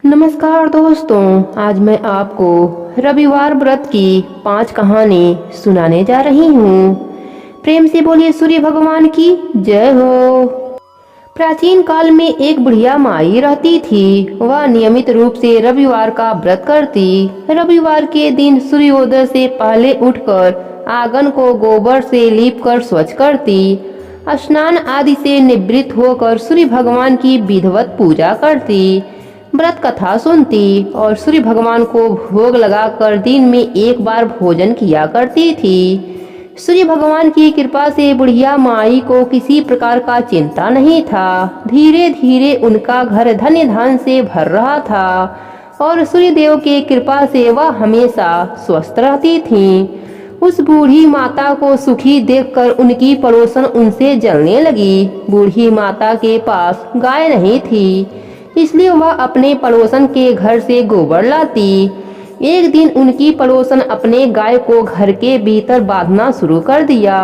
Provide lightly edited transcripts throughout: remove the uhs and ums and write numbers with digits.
नमस्कार दोस्तों, आज मैं आपको रविवार व्रत की 5 कहानी सुनाने जा रही हूँ। प्रेम से बोलिए सूर्य भगवान की जय हो। प्राचीन काल में एक बुढ़िया माई रहती थी। वह नियमित रूप से रविवार का व्रत करती। रविवार के दिन सूर्योदय से पहले उठकर आंगन को गोबर से लीपकर स्वच्छ करती। स्नान आदि से निवृत्त होकर सूर्य भगवान की विधिवत पूजा करती, व्रत कथा सुनती और सूर्य भगवान को भोग लगाकर दिन में एक बार भोजन किया करती थी। सूर्य भगवान की कृपा से बुढ़िया माई को किसी प्रकार का चिंता नहीं था। धीरे धीरे उनका घर धन्य धन से भर रहा था और सूर्य देव के कृपा से वह हमेशा स्वस्थ रहती थीं। उस बूढ़ी माता को सुखी देखकर उनकी पड़ोसन उनसे जलने लगी। बूढ़ी माता के पास गाय नहीं थी, इसलिए वह अपने पड़ोसन के घर से गोबर लाती। एक दिन उनकी पड़ोसन अपने गाय को घर के भीतर बांधना शुरू कर दिया।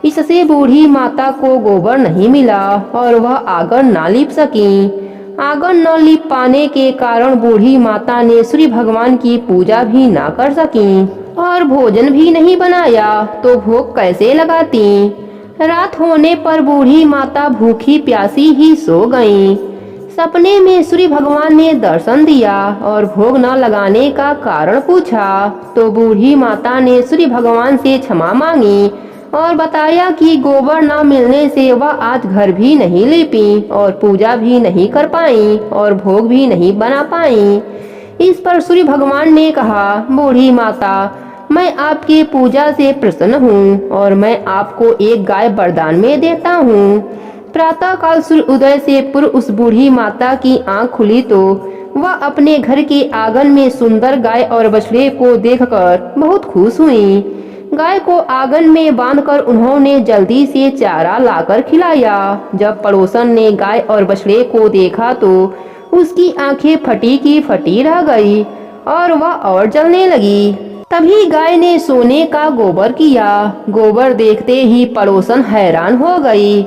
इससे बूढ़ी माता को गोबर नहीं मिला और वह आंगन ना लीप सकी। आंगन न लीप पाने के कारण बूढ़ी माता ने सूर्य भगवान की पूजा भी ना कर सकी और भोजन भी नहीं बनाया तो भोग कैसे लगाती। रात होने पर बूढ़ी माता भूखी प्यासी ही सो गईं। सपने में सूर्य भगवान ने दर्शन दिया और भोग न लगाने का कारण पूछा तो बूढ़ी माता ने सूर्य भगवान से क्षमा मांगी और बताया कि गोबर न मिलने से वह आज घर भी नहीं लीपी और पूजा भी नहीं कर पाई और भोग भी नहीं बना पाई। इस पर सूर्य भगवान ने कहा, बूढ़ी माता, मैं आपकी पूजा से प्रसन्न हूँ और मैं आपको एक गाय वरदान में देता हूँ। प्रातः काल सूर्य उदय से पूर्व उस बूढ़ी माता की आंख खुली तो वह अपने घर के आंगन में सुंदर गाय और बछड़े को देखकर बहुत खुश हुई। गाय को आंगन में बांधकर उन्होंने जल्दी से चारा लाकर खिलाया। जब पड़ोसन ने गाय और बछड़े को देखा तो उसकी आंखें फटी की फटी रह गई और वह और जलने लगी। तभी गाय ने सोने का गोबर किया। गोबर देखते ही पड़ोसन हैरान हो गई।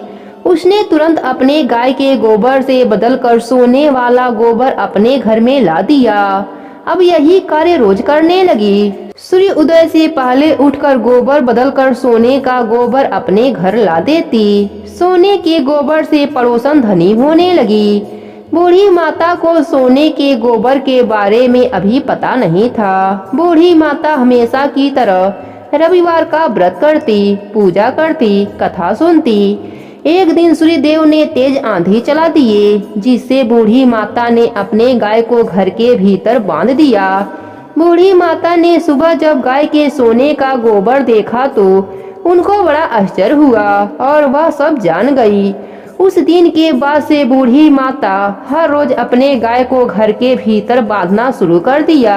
उसने तुरंत अपने गाय के गोबर से बदलकर सोने वाला गोबर अपने घर में ला दिया। अब यही कार्य रोज करने लगी। सूर्य उदय से पहले उठकर गोबर बदलकर सोने का गोबर अपने घर ला देती। सोने के गोबर से पड़ोसन धनी होने लगी। बूढ़ी माता को सोने के गोबर के बारे में अभी पता नहीं था। बूढ़ी माता हमेशा की तरह रविवार का व्रत करती, पूजा करती, कथा सुनती। एक दिन सूर्य देव ने तेज आंधी चला दिए, जिससे बूढ़ी माता ने अपने गाय को घर के भीतर बांध दिया। बूढ़ी माता ने सुबह जब गाय के सोने का गोबर देखा तो उनको बड़ा आश्चर्य हुआ और वह सब जान गई। उस दिन के बाद से बूढ़ी माता हर रोज अपने गाय को घर के भीतर बांधना शुरू कर दिया।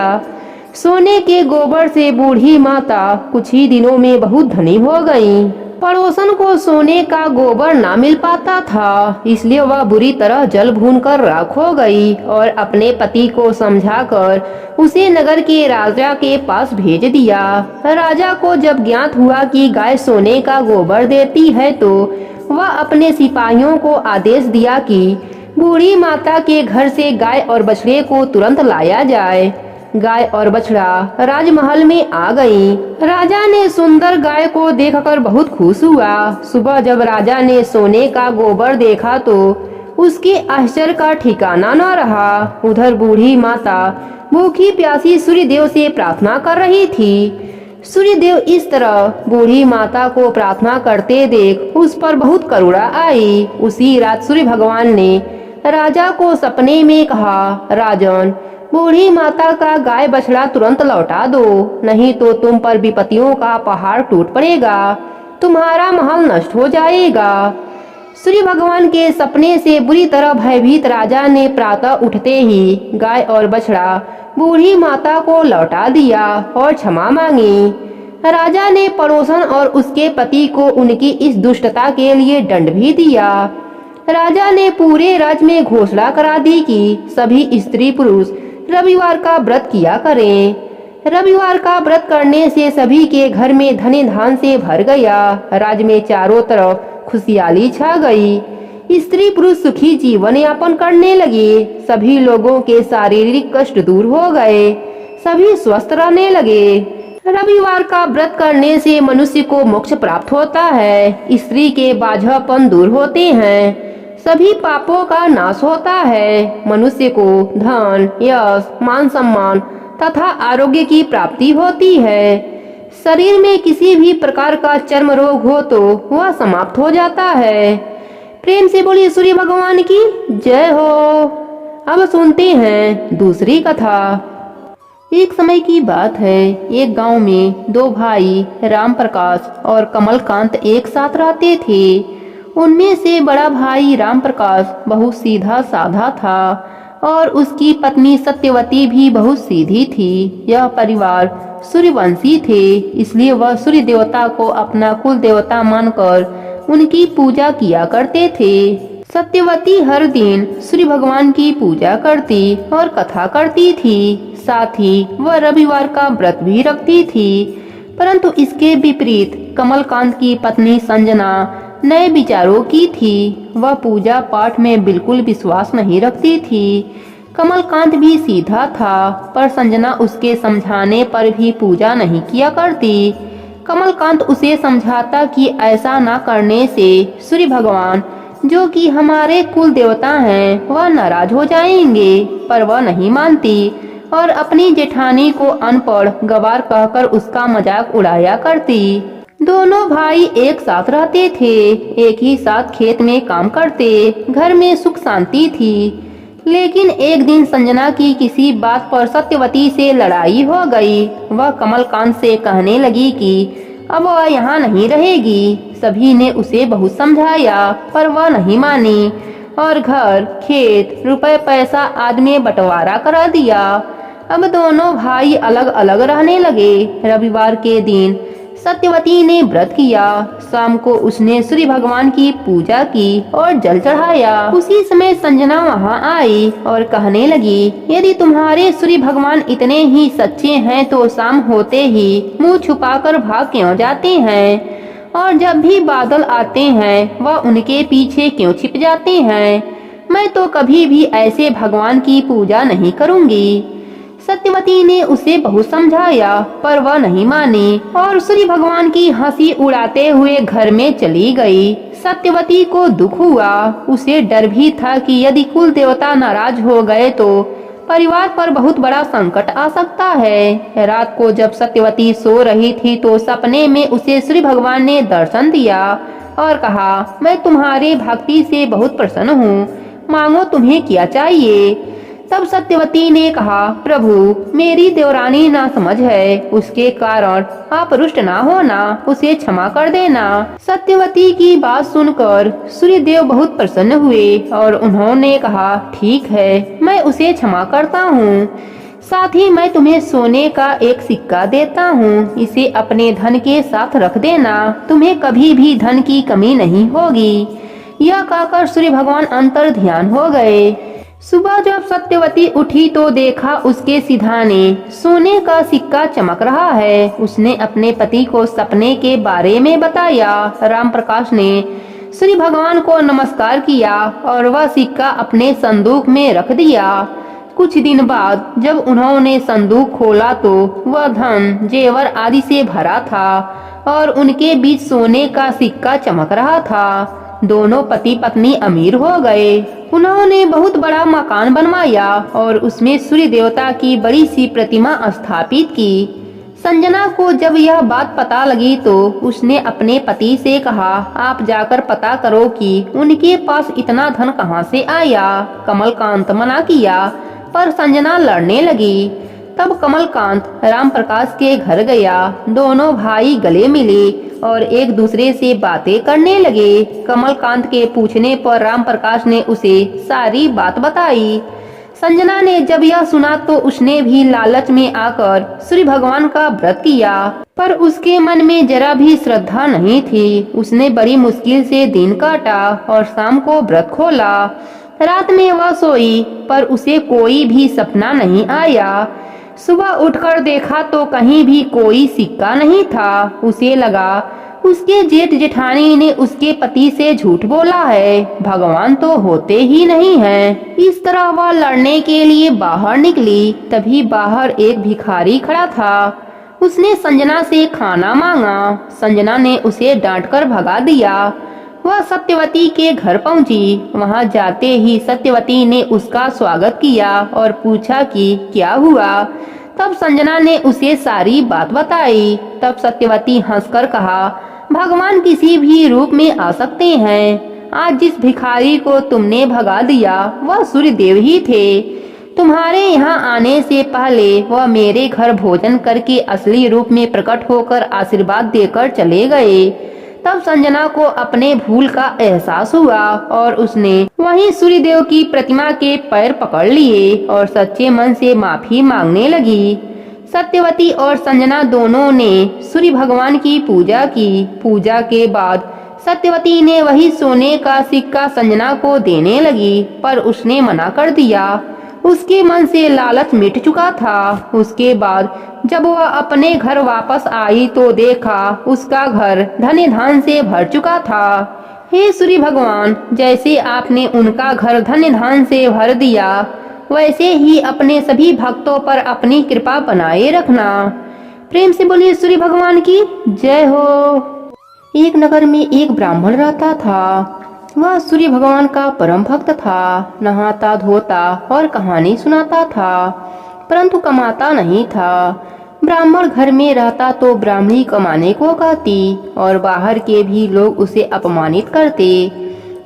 सोने के गोबर से बूढ़ी माता कुछ ही दिनों में बहुत धनी हो गई। पड़ोसन को सोने का गोबर ना मिल पाता था, इसलिए वह बुरी तरह जल भून कर राख हो गई और अपने पति को समझाकर उसे नगर के राजा के पास भेज दिया। राजा को जब ज्ञात हुआ कि गाय सोने का गोबर देती है तो वह अपने सिपाहियों को आदेश दिया कि बूढ़ी माता के घर से गाय और बछड़े को तुरंत लाया जाए। गाय और बछड़ा राजमहल में आ गई। राजा ने सुंदर गाय को देखकर बहुत खुश हुआ। सुबह जब राजा ने सोने का गोबर देखा तो उसके आश्चर्य का ठिकाना न रहा। उधर बूढ़ी माता भूखी प्यासी सूर्य देव से प्रार्थना कर रही थी। सूर्य देव इस तरह बूढ़ी माता को प्रार्थना करते देख उस पर बहुत करुणा आई। उसी रात सूर्य भगवान ने राजा को सपने में कहा, राजन, बूढ़ी माता का गाय बछड़ा तुरंत लौटा दो, नहीं तो तुम पर विपत्तियों का पहाड़ टूट पड़ेगा, तुम्हारा महल नष्ट हो जाएगा। सूर्य भगवान के सपने से बुरी तरह भयभीत राजा ने प्रातः उठते ही गाय और बछड़ा बूढ़ी माता को लौटा दिया और क्षमा मांगी। राजा ने पड़ोसन और उसके पति को उनकी इस दुष्टता के लिए दंड भी दिया। राजा ने पूरे राज्य में घोषणा करा दी कि सभी स्त्री पुरुष रविवार का व्रत किया करें। रविवार का व्रत करने से सभी के घर में धन धान से भर गया। राज्य में चारों तरफ खुशहाली छा गई। स्त्री पुरुष सुखी जीवन यापन करने लगे। सभी लोगों के शारीरिक कष्ट दूर हो गए, सभी स्वस्थ रहने लगे। रविवार का व्रत करने से मनुष्य को मोक्ष प्राप्त होता है, स्त्री के बाझापन दूर होते हैं, सभी पापों का नाश होता है, मनुष्य को धन, यश, मान सम्मान तथा आरोग्य की प्राप्ति होती है। शरीर में किसी भी प्रकार का चर्म रोग हो तो वह समाप्त हो जाता है। प्रेम से बोलिए सूर्य भगवान की जय हो। अब सुनते हैं दूसरी कथा। एक समय की बात है, एक गांव में दो भाई राम प्रकाश और कमलकांत एक साथ रहते थे। उनमें से बड़ा भाई राम प्रकाश बहुत सीधा साधा था और उसकी पत्नी सत्यवती भी बहुत सीधी थी। यह परिवार सूर्यवंशी थे, इसलिए वह सूर्य देवता को अपना कुल देवता मानकर उनकी पूजा किया करते थे। सत्यवती हर दिन सूर्य भगवान की पूजा करती और कथा करती थी, साथ ही वह रविवार का व्रत भी रखती थी। परंतु इसके विपरीत कमलकांत की पत्नी संजना नए विचारों की थी। वह पूजा पाठ में बिल्कुल विश्वास नहीं रखती थी। कमलकांत भी सीधा था, पर संजना उसके समझाने पर भी पूजा नहीं किया करती। कमलकांत उसे समझाता कि ऐसा न करने से सूर्य भगवान, जो कि हमारे कुल देवता हैं, वह नाराज हो जाएंगे, पर वह नहीं मानती और अपनी जेठानी को अनपढ़ गवार कहकर उसका मजाक उड़ाया करती। दोनों भाई एक साथ रहते थे, एक ही साथ खेत में काम करते, घर में सुख शांति थी। लेकिन एक दिन संजना की किसी बात पर सत्यवती से लड़ाई हो गई। वह कमलकांत से कहने लगी कि अब वह यहाँ नहीं रहेगी। सभी ने उसे बहुत समझाया, पर वह नहीं मानी और घर, खेत, रुपए पैसा आदि में बंटवारा करा दिया। अब दोनों भाई अलग अलग रहने लगे। रविवार के दिन सत्यवती ने व्रत किया। शाम को उसने सूर्य भगवान की पूजा की और जल चढ़ाया। उसी समय संजना वहां आई और कहने लगी, यदि तुम्हारे सूर्य भगवान इतने ही सच्चे हैं तो शाम होते ही मुंह छुपाकर भाग क्यों जाते हैं, और जब भी बादल आते हैं वह उनके पीछे क्यों छिप जाते हैं। मैं तो कभी भी ऐसे भगवान की पूजा नहीं करूंगी। सत्यवती ने उसे बहुत समझाया, पर वह नहीं मानी और सूर्य भगवान की हंसी उड़ाते हुए घर में चली गई। सत्यवती को दुख हुआ। उसे डर भी था कि यदि कुल देवता नाराज हो गए तो परिवार पर बहुत बड़ा संकट आ सकता है। रात को जब सत्यवती सो रही थी तो सपने में उसे सूर्य भगवान ने दर्शन दिया और कहा, मैं तुम्हारे भक्ति से बहुत प्रसन्न हूँ, मांगो तुम्हें क्या चाहिए। तब सत्यवती ने कहा, प्रभु मेरी देवरानी ना समझ है, उसके कारण आप रुष्ट ना होना, उसे क्षमा कर देना। सत्यवती की बात सुनकर सूर्यदेव बहुत प्रसन्न हुए और उन्होंने कहा, ठीक है, मैं उसे क्षमा करता हूँ। साथ ही मैं तुम्हें सोने का एक सिक्का देता हूँ, इसे अपने धन के साथ रख देना, तुम्हें कभी भी धन की कमी नहीं होगी। यह कहकर सूर्य भगवान अंतर ध्यान हो गए। सुबह जब सत्यवती उठी तो देखा उसके सिधाने सोने का सिक्का चमक रहा है। उसने अपने पति को सपने के बारे में बताया। राम प्रकाश ने सूर्य भगवान को नमस्कार किया और वह सिक्का अपने संदूक में रख दिया। कुछ दिन बाद जब उन्होंने संदूक खोला तो वह धन, जेवर आदि से भरा था और उनके बीच सोने का सिक्का चमक रहा था। दोनों पति पत्नी अमीर हो गए। उन्होंने बहुत बड़ा मकान बनवाया और उसमें सूर्य देवता की बड़ी सी प्रतिमा स्थापित की। संजना को जब यह बात पता लगी तो उसने अपने पति से कहा, आप जाकर पता करो कि उनके पास इतना धन कहाँ से आया। कमलकांत मना किया, पर संजना लड़ने लगी। तब कमलकांत राम प्रकाश के घर गया। दोनों भाई गले मिले और एक दूसरे से बातें करने लगे। कमलकांत के पूछने पर राम प्रकाश ने उसे सारी बात बताई। संजना ने जब यह सुना तो उसने भी लालच में आकर सूर्य भगवान का व्रत किया, पर उसके मन में जरा भी श्रद्धा नहीं थी। उसने बड़ी मुश्किल से दिन काटा और शाम को व्रत खोला। रात में वह सोई, पर उसे कोई भी सपना नहीं आया। सुबह उठकर देखा तो कहीं भी कोई सिक्का नहीं था। उसे लगा उसके जेठ जेठानी ने उसके पति से झूठ बोला है, भगवान तो होते ही नहीं हैं। इस तरह वह लड़ने के लिए बाहर निकली। तभी बाहर एक भिखारी खड़ा था। उसने संजना से खाना मांगा। संजना ने उसे डांटकर भगा दिया। वह सत्यवती के घर पहुंची। वहां जाते ही सत्यवती ने उसका स्वागत किया और पूछा कि क्या हुआ। तब संजना ने उसे सारी बात बताई। तब सत्यवती हंसकर कहा, भगवान किसी भी रूप में आ सकते हैं। आज जिस भिखारी को तुमने भगा दिया वह सूर्यदेव ही थे। तुम्हारे यहाँ आने से पहले वह मेरे घर भोजन करके असली रूप में प्रकट होकर आशीर्वाद देकर चले गए। तब संजना को अपने भूल का एहसास हुआ और उसने वहीं सूर्यदेव की प्रतिमा के पैर पकड़ लिए और सच्चे मन से माफी मांगने लगी। सत्यवती और संजना दोनों ने सूर्य भगवान की पूजा की। पूजा के बाद सत्यवती ने वही सोने का सिक्का संजना को देने लगी, पर उसने मना कर दिया। उसके मन से लालच मिट चुका था। उसके बाद जब वह अपने घर वापस आई तो देखा उसका घर धन धान से भर चुका था। हे सूर्य भगवान, जैसे आपने उनका घर धन धान से भर दिया, वैसे ही अपने सभी भक्तों पर अपनी कृपा बनाए रखना। प्रेम से बोलिए सूर्य भगवान की जय हो। एक नगर में एक ब्राह्मण रहता था। वह सूर्य भगवान का परम भक्त था। नहाता धोता और कहानी सुनाता था, परंतु कमाता नहीं था। ब्राह्मण घर में रहता तो ब्राह्मणी कमाने को कहती और बाहर के भी लोग उसे अपमानित करते।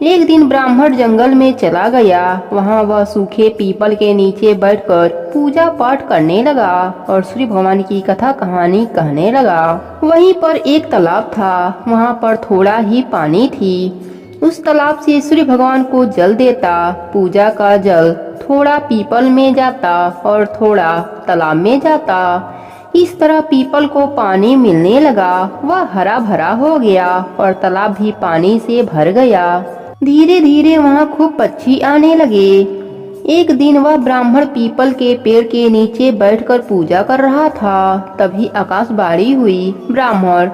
एक दिन ब्राह्मण जंगल में चला गया। वहाँ वह सूखे पीपल के नीचे बैठकर पूजा पाठ करने लगा और सूर्य भगवान की कथा कहानी कहने लगा। वहीं पर एक तालाब था। वहाँ पर थोड़ा ही पानी थी। उस तालाब से सूर्य भगवान को जल देता। पूजा का जल थोड़ा पीपल में जाता और थोड़ा तालाब में जाता। इस तरह पीपल को पानी मिलने लगा। वह हरा भरा हो गया और तालाब भी पानी से भर गया। धीरे धीरे वहाँ खूब पक्षी आने लगे। एक दिन वह ब्राह्मण पीपल के पेड़ के नीचे बैठकर पूजा कर रहा था। तभी आकाशवाणी हुई, ब्राह्मण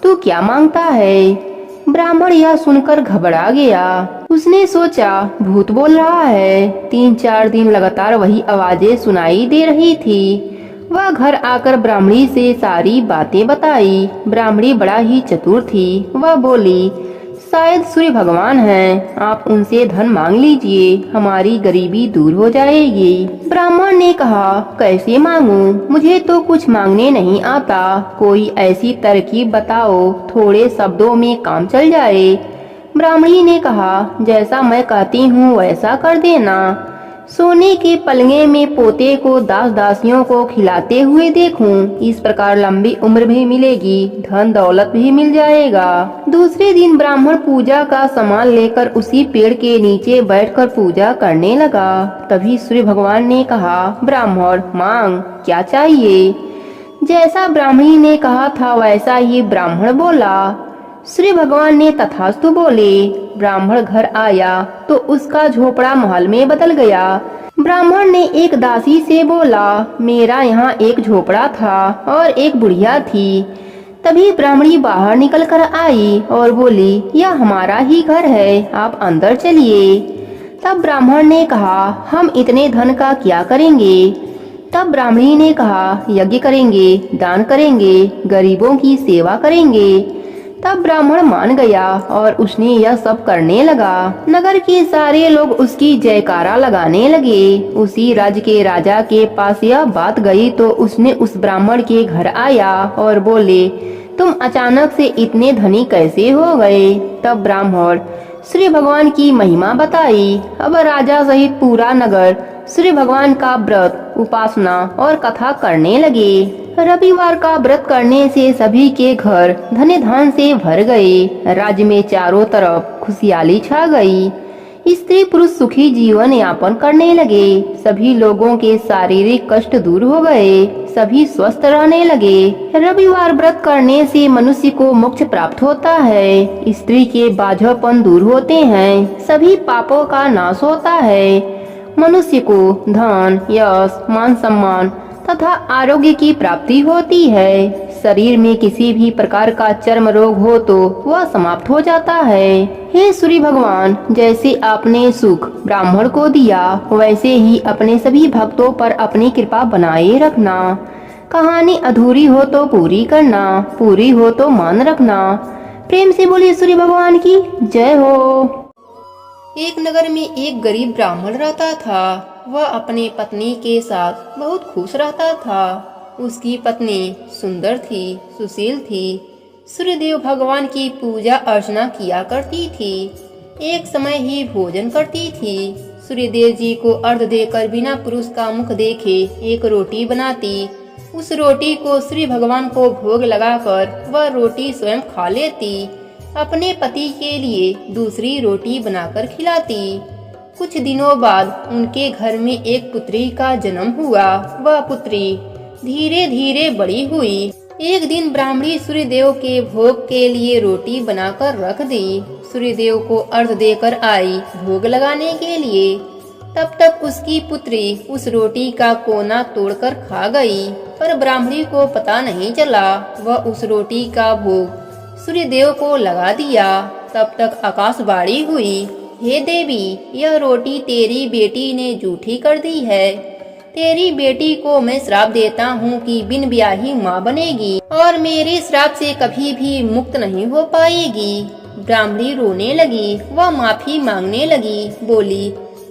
तू क्या मांगता है। ब्राह्मण यह सुनकर घबरा गया। उसने सोचा भूत बोल रहा है। 3-4 दिन लगातार वही आवाजें सुनाई दे रही थी। वह घर आकर ब्राह्मणी से सारी बातें बताई। ब्राह्मणी बड़ा ही चतुर थी। वह बोली, शायद सूर्य भगवान हैं, आप उनसे धन मांग लीजिए, हमारी गरीबी दूर हो जाएगी। ब्राह्मण ने कहा, कैसे मांगूं? मुझे तो कुछ मांगने नहीं आता। कोई ऐसी तरकीब बताओ, थोड़े शब्दों में काम चल जाए। ब्राह्मणी ने कहा, जैसा मैं कहती हूँ वैसा कर देना। सोने के पलंगे में पोते को दास दासियों को खिलाते हुए देखूं, इस प्रकार लंबी उम्र भी मिलेगी, धन दौलत भी मिल जाएगा। दूसरे दिन ब्राह्मण पूजा का सामान लेकर उसी पेड़ के नीचे बैठकर पूजा करने लगा। तभी सूर्य भगवान ने कहा, ब्राह्मण मांग, क्या चाहिए? जैसा ब्राह्मणी ने कहा था वैसा ही ब्राह्मण बोला। सूर्य भगवान ने तथास्तु बोले। ब्राह्मण घर आया तो उसका झोपड़ा महल में बदल गया। ब्राह्मण ने एक दासी से बोला, मेरा यहाँ एक झोपड़ा था और एक बुढ़िया थी। तभी ब्राह्मणी बाहर निकल कर आई और बोली, यह हमारा ही घर है, आप अंदर चलिए। तब ब्राह्मण ने कहा, हम इतने धन का क्या करेंगे? तब ब्राह्मणी ने कहा, यज्ञ करेंगे, दान करेंगे, गरीबों की सेवा करेंगे। तब ब्राह्मण मान गया और उसने यह सब करने लगा। नगर के सारे लोग उसकी जयकारा लगाने लगे। उसी राज्य के राजा के पास यह बात गई तो उसने उस ब्राह्मण के घर आया और बोले, तुम अचानक से इतने धनी कैसे हो गए? तब ब्राह्मण सूर्य भगवान की महिमा बताई। अब राजा सहित पूरा नगर सूर्य भगवान का व्रत, उपासना और कथा करने लगे। रविवार का व्रत करने से सभी के घर धन धान से भर गए। राज्य में चारों तरफ खुशहाली छा गई। स्त्री पुरुष सुखी जीवन यापन करने लगे। सभी लोगों के शारीरिक कष्ट दूर हो गए। सभी स्वस्थ रहने लगे। रविवार व्रत करने से मनुष्य को मोक्ष प्राप्त होता है। स्त्री के बाझोपन दूर होते हैं। सभी पापों का नाश होता है। मनुष्य को धन, यश, मान सम्मान तथा आरोग्य की प्राप्ति होती है। शरीर में किसी भी प्रकार का चर्म रोग हो तो वह समाप्त हो जाता है। हे सूर्य भगवान, जैसे आपने सुख ब्राह्मण को दिया वैसे ही अपने सभी भक्तों पर अपनी कृपा बनाए रखना। कहानी अधूरी हो तो पूरी करना, पूरी हो तो मान रखना। प्रेम से बोलिए सूर्य भगवान की जय हो। एक नगर में एक गरीब ब्राह्मण रहता था। वह अपने पत्नी के साथ बहुत खुश रहता था। उसकी पत्नी सुंदर थी, सुशील थी, सूर्यदेव भगवान की पूजा अर्चना किया करती थी, एक समय ही भोजन करती थी। सूर्यदेव जी को अर्घ देकर बिना पुरुष का मुख देखे एक रोटी बनाती। उस रोटी को सूर्य भगवान को भोग लगाकर वह रोटी स्वयं खा लेती। अपने पति के लिए दूसरी रोटी बनाकर खिलाती। कुछ दिनों बाद उनके घर में एक पुत्री का जन्म हुआ। वह पुत्री धीरे धीरे बड़ी हुई। एक दिन ब्राह्मणी सूर्यदेव के भोग के लिए रोटी बनाकर रख दी। सूर्यदेव को अर्घ देकर आई भोग लगाने के लिए। तब तक उसकी पुत्री उस रोटी का कोना तोड़कर खा गई, पर ब्राह्मणी को पता नहीं चला। वह उस रोटी का भोग सूर्यदेव को लगा दिया। तब तक आकाशवाणी हुई, हे देवी, यह रोटी तेरी बेटी ने जूठी कर दी है। तेरी बेटी को मैं श्राप देता हूँ कि बिन ब्याही माँ बनेगी और मेरे श्राप से कभी भी मुक्त नहीं हो पाएगी। ब्राह्मणी रोने लगी, वह माफी मांगने लगी, बोली,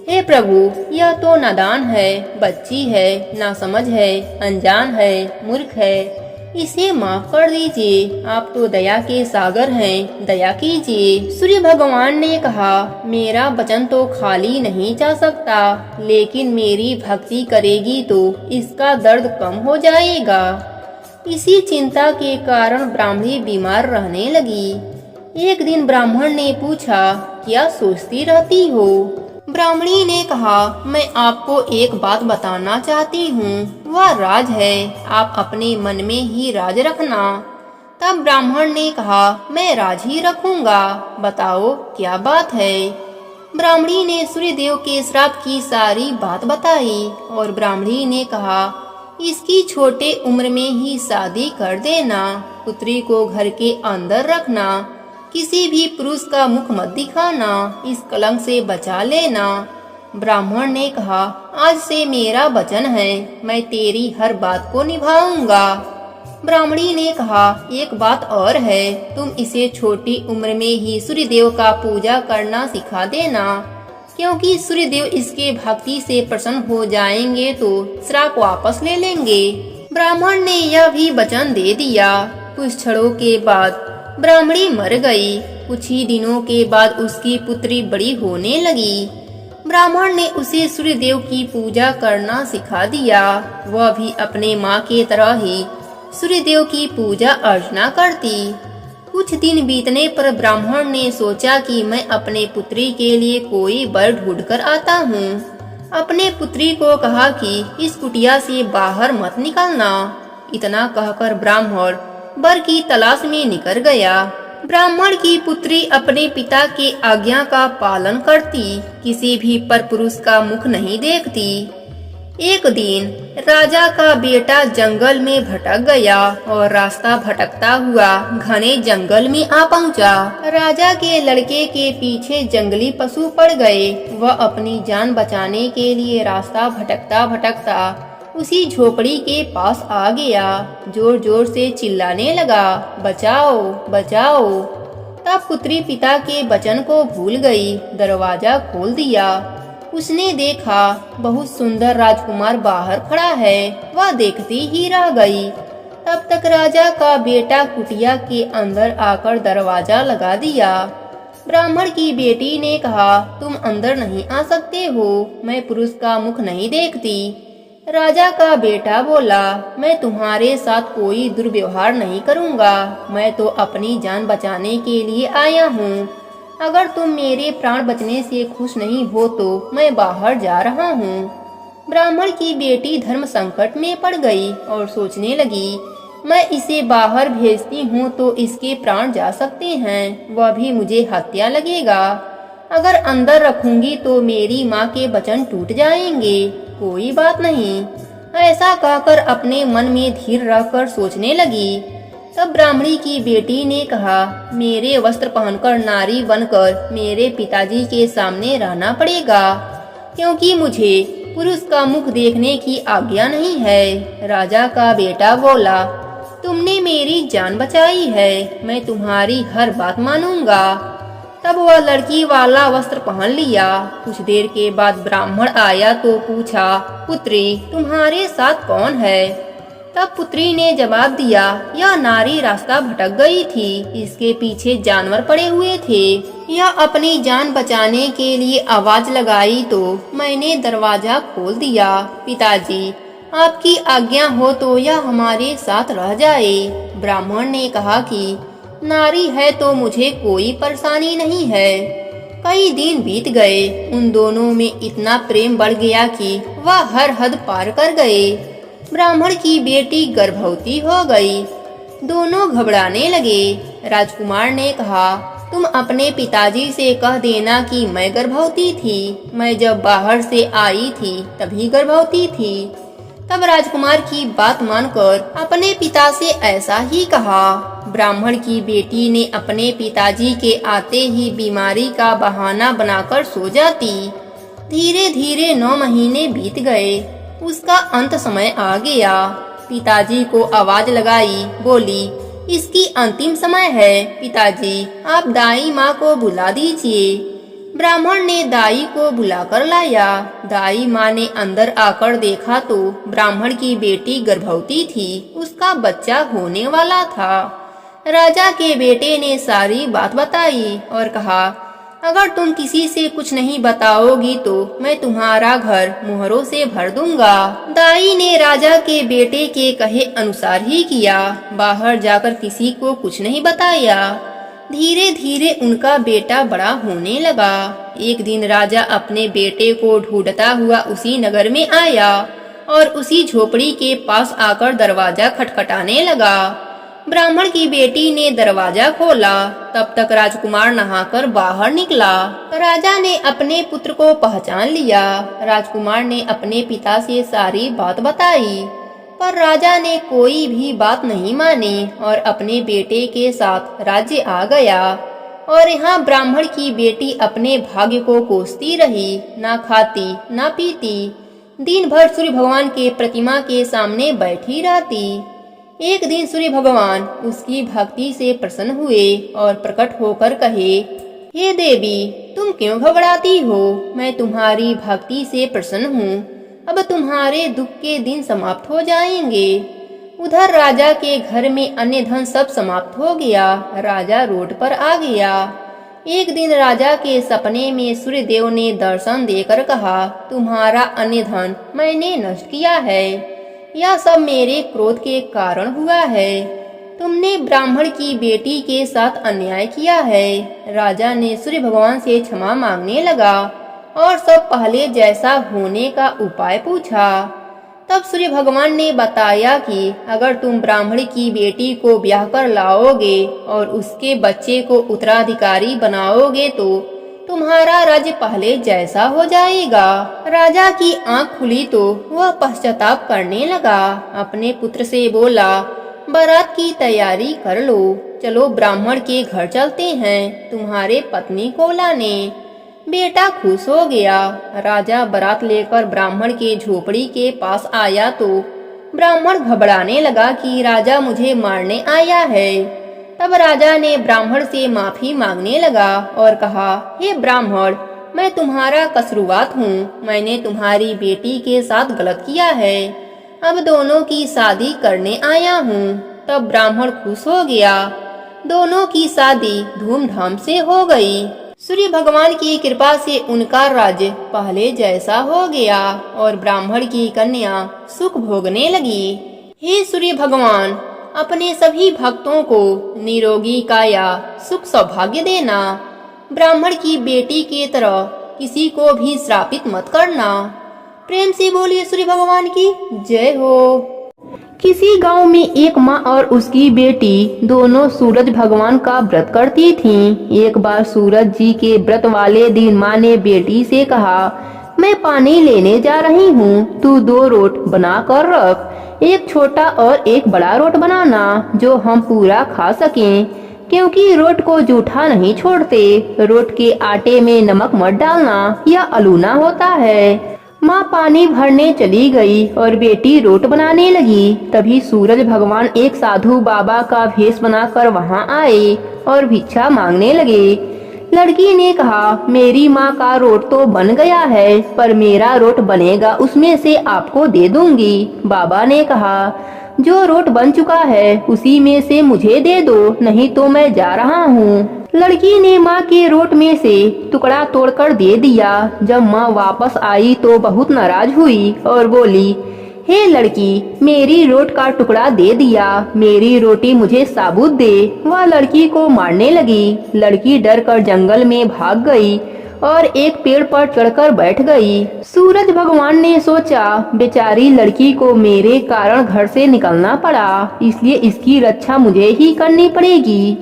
हे प्रभु, यह तो नादान है, बच्ची है, नासमझ है, अनजान है, मूर्ख है, इसे माफ कर दीजिए। आप तो दया के सागर हैं, दया कीजिए। सूर्य भगवान ने कहा, मेरा वचन तो खाली नहीं जा सकता, लेकिन मेरी भक्ति करेगी तो इसका दर्द कम हो जाएगा। इसी चिंता के कारण ब्राह्मणी बीमार रहने लगी। एक दिन ब्राह्मण ने पूछा, क्या सोचती रहती हो? ब्राह्मणी ने कहा, मैं आपको एक बात बताना चाहती हूँ, वह राज है, आप अपने मन में ही राज रखना। तब ब्राह्मण ने कहा, मैं राज ही रखूंगा, बताओ क्या बात है। ब्राह्मणी ने सूर्यदेव के श्राप की सारी बात बताई और ब्राह्मणी ने कहा, इसकी छोटे उम्र में ही शादी कर देना, पुत्री को घर के अंदर रखना, किसी भी पुरुष का मुख मत दिखाना, इस कलंक से बचा लेना। ब्राह्मण ने कहा, आज से मेरा वचन है, मैं तेरी हर बात को निभाऊंगा। ब्राह्मणी ने कहा, एक बात और है, तुम इसे छोटी उम्र में ही सूर्यदेव का पूजा करना सिखा देना, क्योंकि सूर्यदेव इसके भक्ति से प्रसन्न हो जाएंगे तो श्राप वापस ले लेंगे। ब्राह्मण ने यह भी वचन दे दिया। कुछ क्षणों के बाद ब्राह्मणी मर गई। कुछ ही दिनों के बाद उसकी पुत्री बड़ी होने लगी। ब्राह्मण ने उसे सूर्यदेव की पूजा करना सिखा दिया। वह भी अपने माँ के तरह ही सूर्यदेव की पूजा अर्चना करती। कुछ दिन बीतने पर ब्राह्मण ने सोचा कि मैं अपने पुत्री के लिए कोई वर ढूंढ कर आता हूँ। अपने पुत्री को कहा कि इस कुटिया से बाहर मत निकलना। इतना कहकर ब्राह्मण वर की तलाश में निकल गया। ब्राह्मण की पुत्री अपने पिता के आज्ञा का पालन करती, किसी भी परपुरुष का मुख नहीं देखती। एक दिन राजा का बेटा जंगल में भटक गया और रास्ता भटकता हुआ घने जंगल में आ पहुंचा। राजा के लड़के के पीछे जंगली पशु पड़ गए। वह अपनी जान बचाने के लिए रास्ता भटकता भटकता उसी झोपड़ी के पास आ गया। जोर जोर से चिल्लाने लगा, बचाओ बचाओ। तब पुत्री पिता के वचन को भूल गई। दरवाजा खोल दिया। उसने देखा बहुत सुंदर राजकुमार बाहर खड़ा है। वह देखती ही रह गई। तब तक राजा का बेटा कुटिया के अंदर आकर दरवाजा लगा दिया। ब्राह्मण की बेटी ने कहा, तुम अंदर नहीं आ सकते हो, मैं पुरुष का मुख नहीं देखती। राजा का बेटा बोला, मैं तुम्हारे साथ कोई दुर्व्यवहार नहीं करूंगा, मैं तो अपनी जान बचाने के लिए आया हूँ। अगर तुम मेरे प्राण बचने से खुश नहीं हो तो मैं बाहर जा रहा हूँ। ब्राह्मण की बेटी धर्म संकट में पड़ गई और सोचने लगी, मैं इसे बाहर भेजती हूँ तो इसके प्राण जा सकते हैं, वह भी मुझे हत्या लगेगा। अगर अंदर रखूंगी तो मेरी माँ के वचन टूट जाएंगे। कोई बात नहीं, ऐसा कहकर अपने मन में धीर रहकर सोचने लगी। तब ब्राह्मणी की बेटी ने कहा, मेरे वस्त्र पहनकर नारी बनकर मेरे पिताजी के सामने रहना पड़ेगा, क्योंकि मुझे पुरुष का मुख देखने की आज्ञा नहीं है। राजा का बेटा बोला, तुमने मेरी जान बचाई है, मैं तुम्हारी हर बात मानूंगा। तब वह लड़की वाला वस्त्र पहन लिया। कुछ देर के बाद ब्राह्मण आया तो पूछा, पुत्री तुम्हारे साथ कौन है? तब पुत्री ने जवाब दिया, यह नारी रास्ता भटक गई थी, इसके पीछे जानवर पड़े हुए थे। यह अपनी जान बचाने के लिए आवाज लगाई तो मैंने दरवाजा खोल दिया। पिताजी आपकी आज्ञा हो तो यह हमारे साथ रह जाए। ब्राह्मण ने कहा कि नारी है तो मुझे कोई परेशानी नहीं है। कई दिन बीत गए, उन दोनों में इतना प्रेम बढ़ गया कि वह हर हद पार कर गए। ब्राह्मण की बेटी गर्भवती हो गई। दोनों घबराने लगे। राजकुमार ने कहा, तुम अपने पिताजी से कह देना कि मैं गर्भवती थी, मैं जब बाहर से आई थी तभी गर्भवती थी। तब राजकुमार की बात मानकर अपने पिता से ऐसा ही कहा। ब्राह्मण की बेटी ने अपने पिताजी के आते ही बीमारी का बहाना बनाकर सो जाती। धीरे धीरे 9 महीने बीत गए। उसका अंत समय आ गया। पिताजी को आवाज लगाई, बोली, इसकी अंतिम समय है, पिताजी आप दाई माँ को बुला दीजिए। ब्राह्मण ने दाई को बुलाकर लाया। दाई माँ ने अंदर आकर देखा तो ब्राह्मण की बेटी गर्भवती थी, उसका बच्चा होने वाला था। राजा के बेटे ने सारी बात बताई और कहा, अगर तुम किसी से कुछ नहीं बताओगी तो मैं तुम्हारा घर मोहरों से भर दूंगा। दाई ने राजा के बेटे के कहे अनुसार ही किया। बाहर जाकर किसी को कुछ नहीं बताया। धीरे धीरे उनका बेटा बड़ा होने लगा। एक दिन राजा अपने बेटे को ढूंढता हुआ उसी नगर में आया और उसी झोपड़ी के पास आकर दरवाजा खटखटाने लगा। ब्राह्मण की बेटी ने दरवाजा खोला। तब तक राजकुमार नहाकर बाहर निकला। राजा ने अपने पुत्र को पहचान लिया। राजकुमार ने अपने पिता से सारी बात बताई, पर राजा ने कोई भी बात नहीं मानी और अपने बेटे के साथ राज्य आ गया। और यहाँ ब्राह्मण की बेटी अपने भाग्य को कोसती रही, ना खाती ना पीती, दिन भर सूर्य भगवान के प्रतिमा के सामने बैठी रहती। एक दिन सूर्य भगवान उसकी भक्ति से प्रसन्न हुए और प्रकट होकर कहे, हे देवी तुम क्यों घबराती हो? मैं तुम्हारी भक्ति से प्रसन्न हूँ। अब तुम्हारे दुख के दिन समाप्त हो जाएंगे। उधर राजा के घर में अन्य धन सब समाप्त हो गया। राजा रोड पर आ गया। एक दिन राजा के सपने में सूर्य देव ने दर्शन देकर कहा, तुम्हारा अन्य धन मैंने नष्ट किया है। यह सब मेरे क्रोध के कारण हुआ है। तुमने ब्राह्मण की बेटी के साथ अन्याय किया है। राजा ने सूर्य भगवान से क्षमा मांगने लगा और सब पहले जैसा होने का उपाय पूछा। तब सूर्य भगवान ने बताया कि अगर तुम ब्राह्मण की बेटी को ब्याह कर लाओगे और उसके बच्चे को उत्तराधिकारी बनाओगे तो तुम्हारा राज्य पहले जैसा हो जाएगा। राजा की आंख खुली तो वह पश्चाताप करने लगा। अपने पुत्र से बोला, बारात की तैयारी कर लो, चलो ब्राह्मण के घर चलते हैं तुम्हारे पत्नी को लाने। बेटा खुश हो गया। राजा बारात लेकर ब्राह्मण के झोपड़ी के पास आया तो ब्राह्मण घबराने लगा कि राजा मुझे मारने आया है। तब राजा ने ब्राह्मण से माफी मांगने लगा और कहा, हे ब्राह्मण मैं तुम्हारा कसूरवार हूँ। मैंने तुम्हारी बेटी के साथ गलत किया है। अब दोनों की शादी करने आया हूँ। तब ब्राह्मण खुश हो गया। दोनों की शादी धूमधाम से हो गई। सूर्य भगवान की कृपा से उनका राज्य पहले जैसा हो गया और ब्राह्मण की कन्या सुख भोगने लगी। हे सूर्य भगवान अपने सभी भक्तों को निरोगी काया सुख सौभाग्य देना। ब्राह्मण की बेटी की तरह किसी को भी श्रापित मत करना। प्रेम से बोलिए सूर्य भगवान की जय हो। किसी गांव में एक माँ और उसकी बेटी दोनों सूरज भगवान का व्रत करती थीं। एक बार सूरज जी के व्रत वाले दिन माँ ने बेटी से कहा, मैं पानी लेने जा रही हूँ, तू 2 रोट बना कर रख। एक छोटा और एक बड़ा रोट बनाना जो हम पूरा खा सकें, क्योंकि रोट को जूठा नहीं छोड़ते। रोट के आटे में नमक मत डालना, यह अलूना होता है। माँ पानी भरने चली गई और बेटी रोट बनाने लगी। तभी सूरज भगवान एक साधु बाबा का भेष बनाकर वहाँ आए और भिक्षा मांगने लगे। लड़की ने कहा, मेरी माँ का रोट तो बन गया है, पर मेरा रोट बनेगा उसमें से आपको दे दूंगी। बाबा ने कहा, जो रोट बन चुका है उसी में से मुझे दे दो, नहीं तो मैं जा रहा हूँ। लड़की ने माँ के रोट में से टुकड़ा तोड़कर दे दिया। जब माँ वापस आई तो बहुत नाराज हुई और बोली, हे लड़की, मेरी रोट का टुकड़ा दे दिया, मेरी रोटी मुझे साबुत दे। वह लड़की को मारने लगी। लड़की डर कर जंगल में भाग गई और एक पेड़ पर चढ़कर बैठ गई। सूरज भगवान ने सोचा, बेचारी लड़की को मेरे कारण घर से निकलना पड़ा, इसलिए इसकी रक्षा मुझे ही करनी पड़ेगी।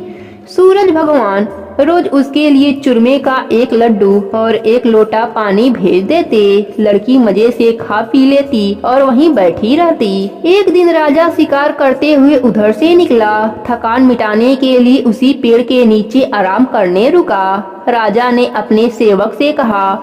सूरज भगवान रोज उसके लिए चूरमे का एक लड्डू और एक लोटा पानी भेज देते। लड़की मजे से खा पी लेती और वहीं बैठी रहती। एक दिन राजा शिकार करते हुए उधर से निकला। थकान मिटाने के लिए उसी पेड़ के नीचे आराम करने रुका। राजा ने अपने सेवक से कहा,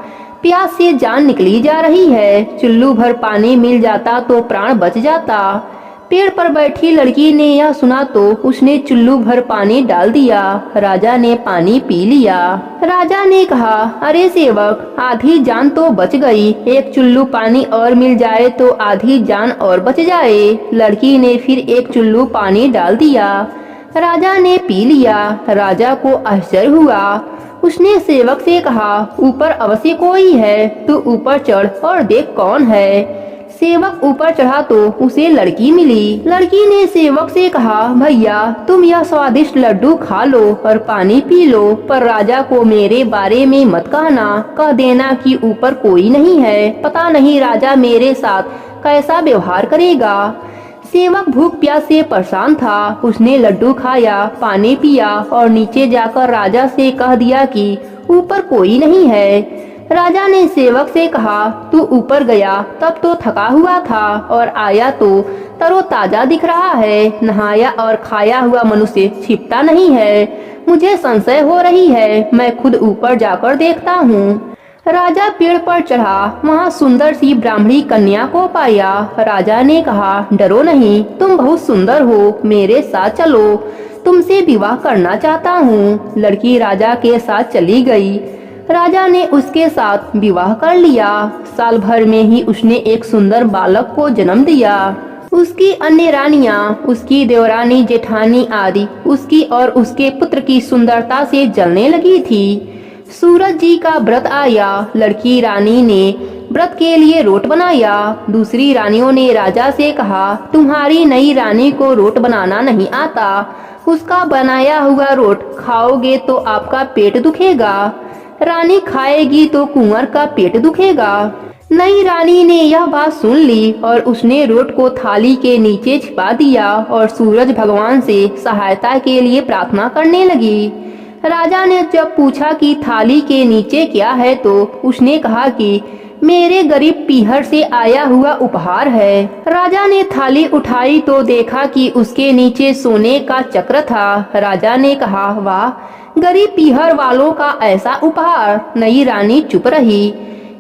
प्यास से जान निकली जा रही है, चुल्लू भर पानी मिल जाता तो प्राण बच जाता। पेड़ पर बैठी लड़की ने यह सुना तो उसने चुल्लू भर पानी डाल दिया। राजा ने पानी पी लिया। राजा ने कहा, अरे सेवक, आधी जान तो बच गई, एक चुल्लू पानी और मिल जाए तो आधी जान और बच जाए। लड़की ने फिर एक चुल्लू पानी डाल दिया। राजा ने पी लिया। राजा को आश्चर्य हुआ। उसने सेवक से कहा, ऊपर अवश्य कोई है, तू ऊपर चढ़ और देख कौन है। सेवक ऊपर चढ़ा तो उसे लड़की मिली। लड़की ने सेवक से कहा, भैया, तुम यह स्वादिष्ट लड्डू खा लो और पानी पी लो, पर राजा को मेरे बारे में मत कहना। कह देना कि ऊपर कोई नहीं है, पता नहीं राजा मेरे साथ कैसा व्यवहार करेगा। सेवक भूख प्यास से परेशान था। उसने लड्डू खाया, पानी पिया और नीचे जाकर राजा से कह दिया कि ऊपर कोई नहीं है। राजा ने सेवक से कहा, तू ऊपर गया तब तो थका हुआ था और आया तो तरोताजा दिख रहा है। नहाया और खाया हुआ मनुष्य छिपता नहीं है। मुझे संशय हो रही है, मैं खुद ऊपर जाकर देखता हूँ। राजा पेड़ पर चढ़ा। वहाँ सुंदर सी ब्राह्मणी कन्या को पाया। राजा ने कहा, डरो नहीं, तुम बहुत सुंदर हो, मेरे साथ चलो, तुमसे विवाह करना चाहता हूँ। लड़की राजा के साथ चली गई। राजा ने उसके साथ विवाह कर लिया। साल भर में ही उसने एक सुंदर बालक को जन्म दिया। उसकी अन्य रानियां, उसकी देवरानी जेठानी आदि उसकी और उसके पुत्र की सुंदरता से जलने लगी थी। सूरज जी का व्रत आया। लड़की रानी ने व्रत के लिए रोट बनाया। दूसरी रानियों ने राजा से कहा, तुम्हारी नई रानी को रोट बनाना नहीं आता, उसका बनाया हुआ रोट खाओगे तो आपका पेट दुखेगा, रानी खाएगी तो कुंवर का पेट दुखेगा। नई रानी ने यह बात सुन ली और उसने रोट को थाली के नीचे छिपा दिया और सूरज भगवान से सहायता के लिए प्रार्थना करने लगी। राजा ने जब पूछा कि थाली के नीचे क्या है तो उसने कहा कि मेरे गरीब पीहर से आया हुआ उपहार है। राजा ने थाली उठाई तो देखा कि उसके नीचे सोने का चक्र था। राजा ने कहा, वाह, गरीब पीहर वालों का ऐसा उपहार। नई रानी चुप रही।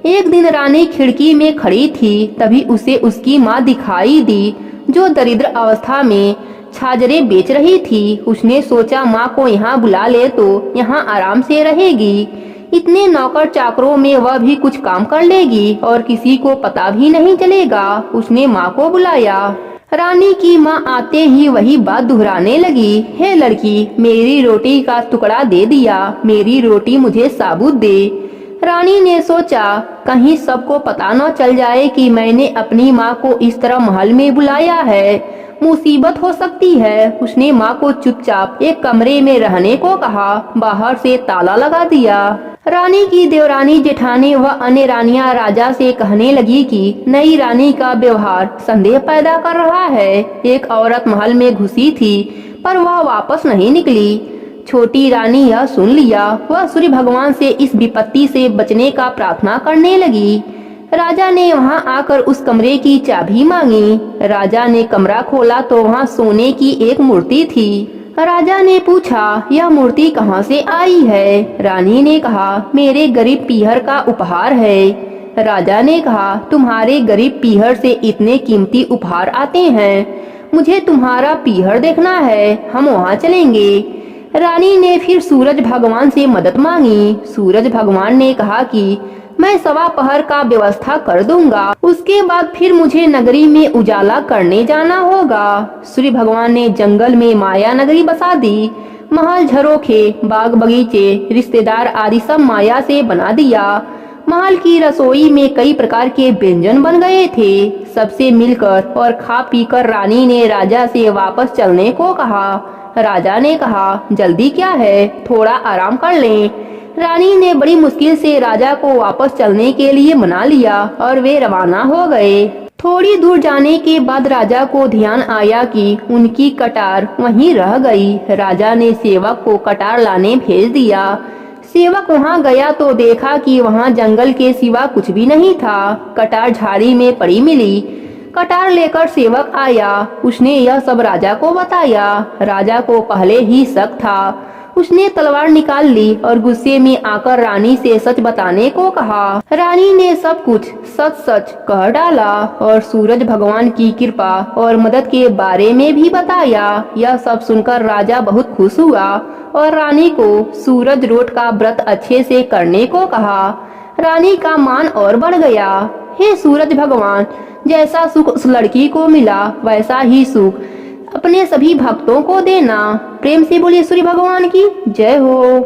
एक दिन रानी खिड़की में खड़ी थी। तभी उसे उसकी माँ दिखाई दी, जो दरिद्र अवस्था में छाजरे बेच रही थी। उसने सोचा माँ को यहाँ बुला ले तो यहाँ आराम से रहेगी। इतने नौकर चाकरों में वह भी कुछ काम कर लेगी और किसी को पता भी नहीं चलेगा। उसने माँ को बुलाया। रानी की माँ आते ही वही बात दोहराने लगी, हे लड़की, मेरी रोटी का टुकड़ा दे दिया, मेरी रोटी मुझे साबुत दे। रानी ने सोचा कहीं सबको पता न चल जाए कि मैंने अपनी माँ को इस तरह महल में बुलाया है, मुसीबत हो सकती है। उसने माँ को चुपचाप एक कमरे में रहने को कहा, बाहर से ताला लगा दिया। रानी की देवरानी जेठानी व अन्य रानियां राजा से कहने लगी कि नई रानी का व्यवहार संदेह पैदा कर रहा है। एक औरत महल में घुसी थी पर वह वापस नहीं निकली। छोटी रानी यह सुन लिया। वह सूर्य भगवान से इस विपत्ति से बचने का प्रार्थना करने लगी। राजा ने वहां आकर उस कमरे की चाबी मांगी। राजा ने कमरा खोला तो वहां सोने की एक मूर्ति थी। राजा ने पूछा, यह मूर्ति कहाँ से आई है? रानी ने कहा, मेरे गरीब पीहर का उपहार है। राजा ने कहा, तुम्हारे गरीब पीहर से इतने कीमती उपहार आते हैं, मुझे तुम्हारा पीहर देखना है, हम वहाँ चलेंगे। रानी ने फिर सूरज भगवान से मदद मांगी। सूरज भगवान ने कहा कि मैं सवा पहर का व्यवस्था कर दूंगा, उसके बाद फिर मुझे नगरी में उजाला करने जाना होगा। सूर्य भगवान ने जंगल में माया नगरी बसा दी। महल, झरोखे, बाग बगीचे, रिश्तेदार आदि सब माया से बना दिया। महल की रसोई में कई प्रकार के व्यंजन बन गए थे। सबसे मिलकर और खा पीकर रानी ने राजा से वापस चलने को कहा। राजा ने कहा, जल्दी क्या है, थोड़ा आराम कर लें। रानी ने बड़ी मुश्किल से राजा को वापस चलने के लिए मना लिया और वे रवाना हो गए। थोड़ी दूर जाने के बाद राजा को ध्यान आया कि उनकी कटार वहीं रह गई। राजा ने सेवक को कटार लाने भेज दिया। सेवक वहां गया तो देखा कि वहां जंगल के सिवा कुछ भी नहीं था। कटार झाड़ी में पड़ी मिली। कटार लेकर सेवक आया। उसने यह सब राजा को बताया। राजा को पहले ही शक था। उसने तलवार निकाल ली और गुस्से में आकर रानी से सच बताने को कहा। रानी ने सब कुछ सच सच कह डाला और सूरज भगवान की कृपा और मदद के बारे में भी बताया। यह सब सुनकर राजा बहुत खुश हुआ और रानी को सूरज रोट का व्रत अच्छे से करने को कहा। रानी का मान और बढ़ गया। हे सूरज भगवान, जैसा सुख उस लड़की को मिला वैसा ही सुख अपने सभी भक्तों को देना। प्रेम से बोलिए सूर्य भगवान की जय हो।